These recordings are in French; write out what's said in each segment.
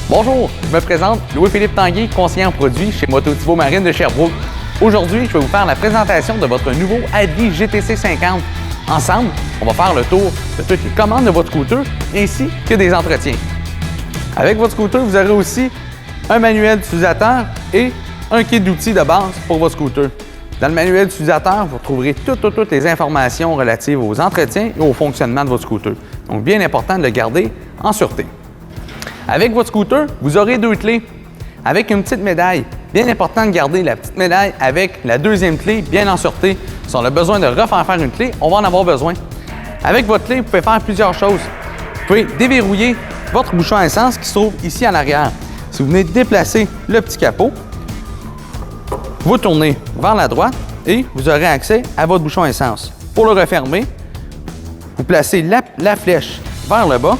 Bonjour, je me présente Louis-Philippe Tanguay, conseiller en produits chez Moto Thibault Marine de Sherbrooke. Aujourd'hui, je vais vous faire la présentation de votre nouveau Adley GTC 50. Ensemble, on va faire le tour de toutes les commandes de votre scooter ainsi que des entretiens. Avec votre scooter, vous aurez aussi un manuel d'utilisateur et un kit d'outils de base pour votre scooter. Dans le manuel d'utilisateur, vous trouverez toutes les informations relatives aux entretiens et au fonctionnement de votre scooter. Donc, bien important de le garder en sûreté. Avec votre scooter, vous aurez deux clés avec une petite médaille. Bien important de garder la petite médaille avec la deuxième clé bien en sûreté. Si on a besoin de refaire une clé, on va en avoir besoin. Avec votre clé, vous pouvez faire plusieurs choses. Vous pouvez déverrouiller votre bouchon à essence qui se trouve ici en arrière. Si vous venez déplacer le petit capot, vous tournez vers la droite et vous aurez accès à votre bouchon à essence. Pour le refermer, vous placez la flèche vers le bas,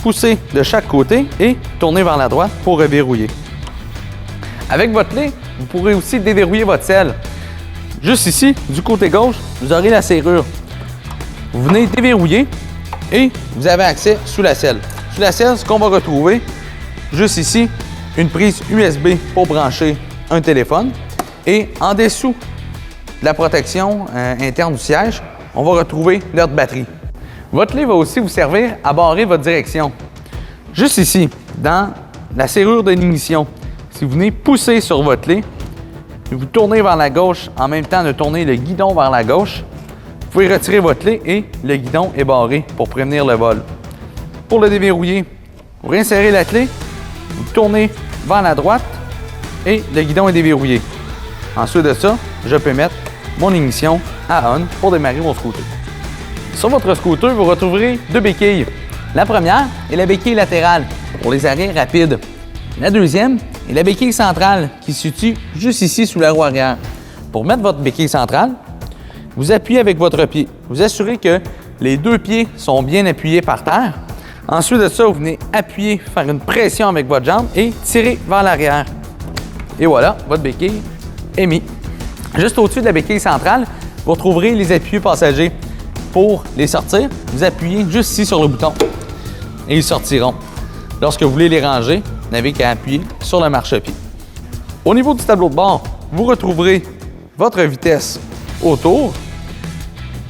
poussez de chaque côté et tournez vers la droite pour reverrouiller. Avec votre clé, vous pourrez aussi déverrouiller votre selle. Juste ici, du côté gauche, vous aurez la serrure. Vous venez déverrouiller et vous avez accès sous la selle. Sous la selle, ce qu'on va retrouver, juste ici, une prise USB pour brancher un téléphone. Et en dessous de la protection interne du siège, on va retrouver notre batterie. Votre clé va aussi vous servir à barrer votre direction. Juste ici, dans la serrure de l'ignition, si vous venez pousser sur votre clé, vous tournez vers la gauche en même temps de tourner le guidon vers la gauche, vous pouvez retirer votre clé et le guidon est barré pour prévenir le vol. Pour le déverrouiller, vous réinsérez la clé, vous tournez vers la droite et le guidon est déverrouillé. Ensuite de ça, je peux mettre mon ignition à on pour démarrer mon scooter. Sur votre scooter, vous retrouverez deux béquilles. La première est la béquille latérale pour les arrêts rapides. La deuxième est la béquille centrale qui se situe juste ici sous la roue arrière. Pour mettre votre béquille centrale, vous appuyez avec votre pied. Vous assurez que les deux pieds sont bien appuyés par terre. Ensuite de ça, vous venez appuyer, faire une pression avec votre jambe et tirer vers l'arrière. Et voilà, votre béquille est mise. Juste au-dessus de la béquille centrale, vous retrouverez les appuis passagers. Pour les sortir, vous appuyez juste ici sur le bouton et ils sortiront. Lorsque vous voulez les ranger, vous n'avez qu'à appuyer sur le marchepied. Au niveau du tableau de bord, vous retrouverez votre vitesse autour,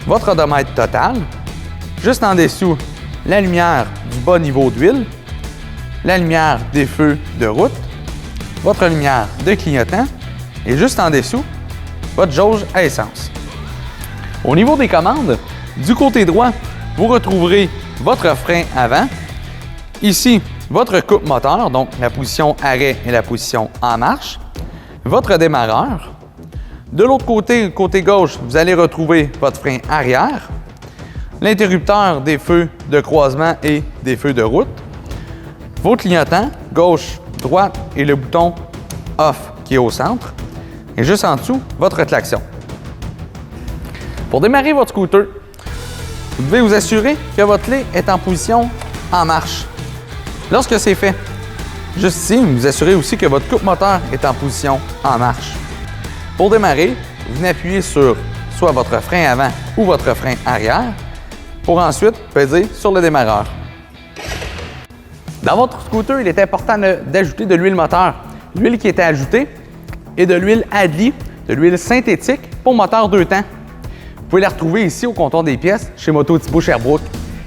votre odomètre total, juste en dessous, la lumière du bas niveau d'huile, la lumière des feux de route, votre lumière de clignotant et juste en dessous, votre jauge à essence. Au niveau des commandes, du côté droit, vous retrouverez votre frein avant. Ici, votre coupe moteur, donc la position arrêt et la position en marche. Votre démarreur. De l'autre côté, côté gauche, vous allez retrouver votre frein arrière. L'interrupteur des feux de croisement et des feux de route. Vos clignotants, gauche, droite et le bouton off qui est au centre. Et juste en dessous, votre klaxon. Pour démarrer votre scooter, vous devez vous assurer que votre clé est en position en marche. Lorsque c'est fait, juste ici, vous assurez aussi que votre coupe moteur est en position en marche. Pour démarrer, vous venez appuyer sur soit votre frein avant ou votre frein arrière pour ensuite peser sur le démarreur. Dans votre scooter, il est important d'ajouter de l'huile moteur. L'huile qui est ajoutée est de l'huile Adley, de l'huile synthétique pour moteur 2 temps. Vous pouvez la retrouver ici au comptoir des pièces chez Moto Thibault Sherbrooke.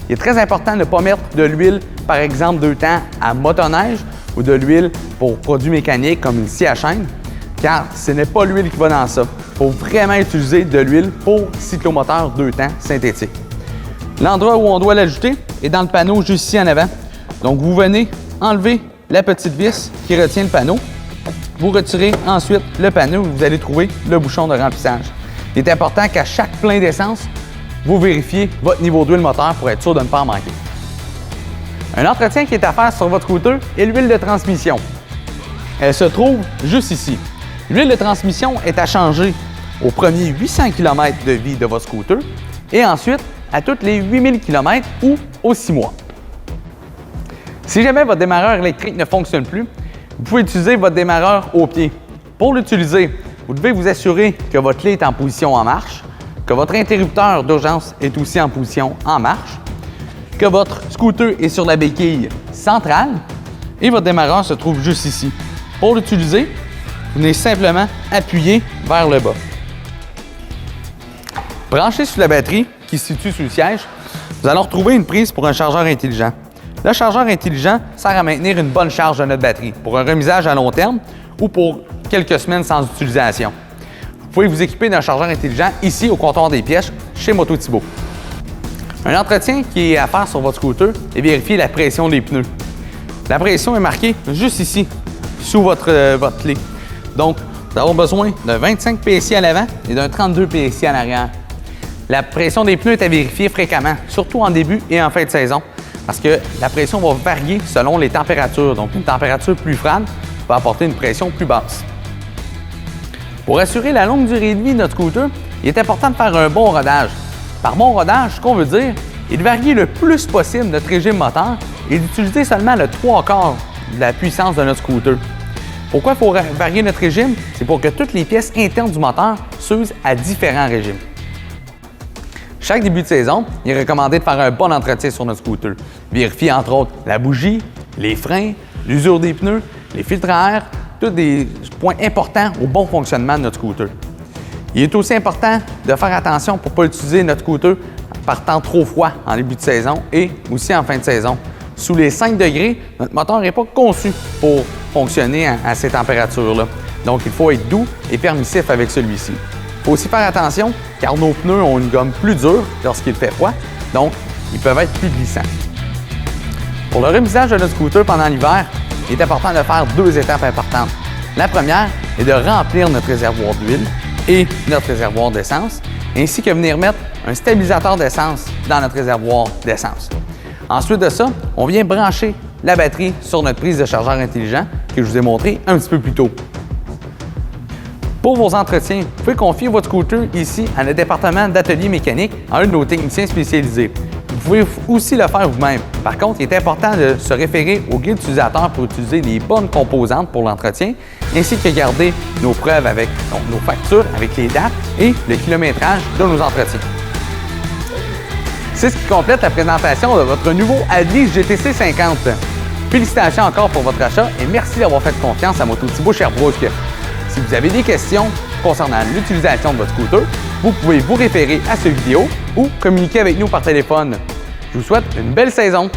Il est très important de ne pas mettre de l'huile, par exemple 2 temps à motoneige ou de l'huile pour produits mécaniques comme une scie à chaîne, car ce n'est pas l'huile qui va dans ça. Il faut vraiment utiliser de l'huile pour cyclomoteur 2 temps synthétique. L'endroit où on doit l'ajouter est dans le panneau juste ici en avant. Donc vous venez enlever la petite vis qui retient le panneau. Vous retirez ensuite le panneau où vous allez trouver le bouchon de remplissage. Il est important qu'à chaque plein d'essence, vous vérifiez votre niveau d'huile moteur pour être sûr de ne pas en manquer. Un entretien qui est à faire sur votre scooter est l'huile de transmission. Elle se trouve juste ici. L'huile de transmission est à changer aux premiers 800 km de vie de votre scooter et ensuite à tous les 8000 km ou aux 6 mois. Si jamais votre démarreur électrique ne fonctionne plus, vous pouvez utiliser votre démarreur au pied. Pour l'utiliser, vous devez vous assurer que votre clé est en position en marche, que votre interrupteur d'urgence est aussi en position en marche, que votre scooter est sur la béquille centrale et votre démarreur se trouve juste ici. Pour l'utiliser, vous venez simplement appuyer vers le bas. Branché sur la batterie qui se situe sur le siège, vous allez retrouver une prise pour un chargeur intelligent. Le chargeur intelligent sert à maintenir une bonne charge de notre batterie pour un remisage à long terme ou pour quelques semaines sans utilisation. Vous pouvez vous équiper d'un chargeur intelligent ici au comptoir des pièces chez Moto Thibault. Un entretien qui est à faire sur votre scooter est vérifier la pression des pneus. La pression est marquée juste ici, sous votre clé. Donc, nous avons besoin d'un 25 PSI à l'avant et d'un 32 PSI à l'arrière. La pression des pneus est à vérifier fréquemment, surtout en début et en fin de saison, parce que la pression va varier selon les températures. Donc, une température plus froide va apporter une pression plus basse. Pour assurer la longue durée de vie de notre scooter, il est important de faire un bon rodage. Par bon rodage, ce qu'on veut dire est de varier le plus possible notre régime moteur et d'utiliser seulement le 3/4 de la puissance de notre scooter. Pourquoi il faut varier notre régime? C'est pour que toutes les pièces internes du moteur s'usent à différents régimes. Chaque début de saison, il est recommandé de faire un bon entretien sur notre scooter. Vérifier entre autres la bougie, les freins, l'usure des pneus, les filtres à air, tous des points importants au bon fonctionnement de notre scooter. Il est aussi important de faire attention pour ne pas utiliser notre scooter par temps trop froid en début de saison et aussi en fin de saison. Sous les 5 degrés, notre moteur n'est pas conçu pour fonctionner à ces températures-là. Donc, il faut être doux et permissif avec celui-ci. Il faut aussi faire attention car nos pneus ont une gomme plus dure lorsqu'il fait froid, donc ils peuvent être plus glissants. Pour le remisage de notre scooter pendant l'hiver, il est important de faire 2 étapes importantes. La première est de remplir notre réservoir d'huile et notre réservoir d'essence, ainsi que venir mettre un stabilisateur d'essence dans notre réservoir d'essence. Ensuite de ça, on vient brancher la batterie sur notre prise de chargeur intelligent que je vous ai montré un petit peu plus tôt. Pour vos entretiens, vous pouvez confier votre scooter ici à notre département d'atelier mécanique à un de nos techniciens spécialisés. Vous pouvez aussi le faire vous-même. Par contre, il est important de se référer au guide utilisateur pour utiliser les bonnes composantes pour l'entretien, ainsi que garder nos preuves avec nos factures, avec les dates et le kilométrage de nos entretiens. C'est ce qui complète la présentation de votre nouveau Adley GTC 50. Félicitations encore pour votre achat et merci d'avoir fait confiance à Moto Thibault Sherbrooke. Si vous avez des questions concernant l'utilisation de votre scooter, vous pouvez vous référer à cette vidéo ou communiquer avec nous par téléphone. Je vous souhaite une belle saison!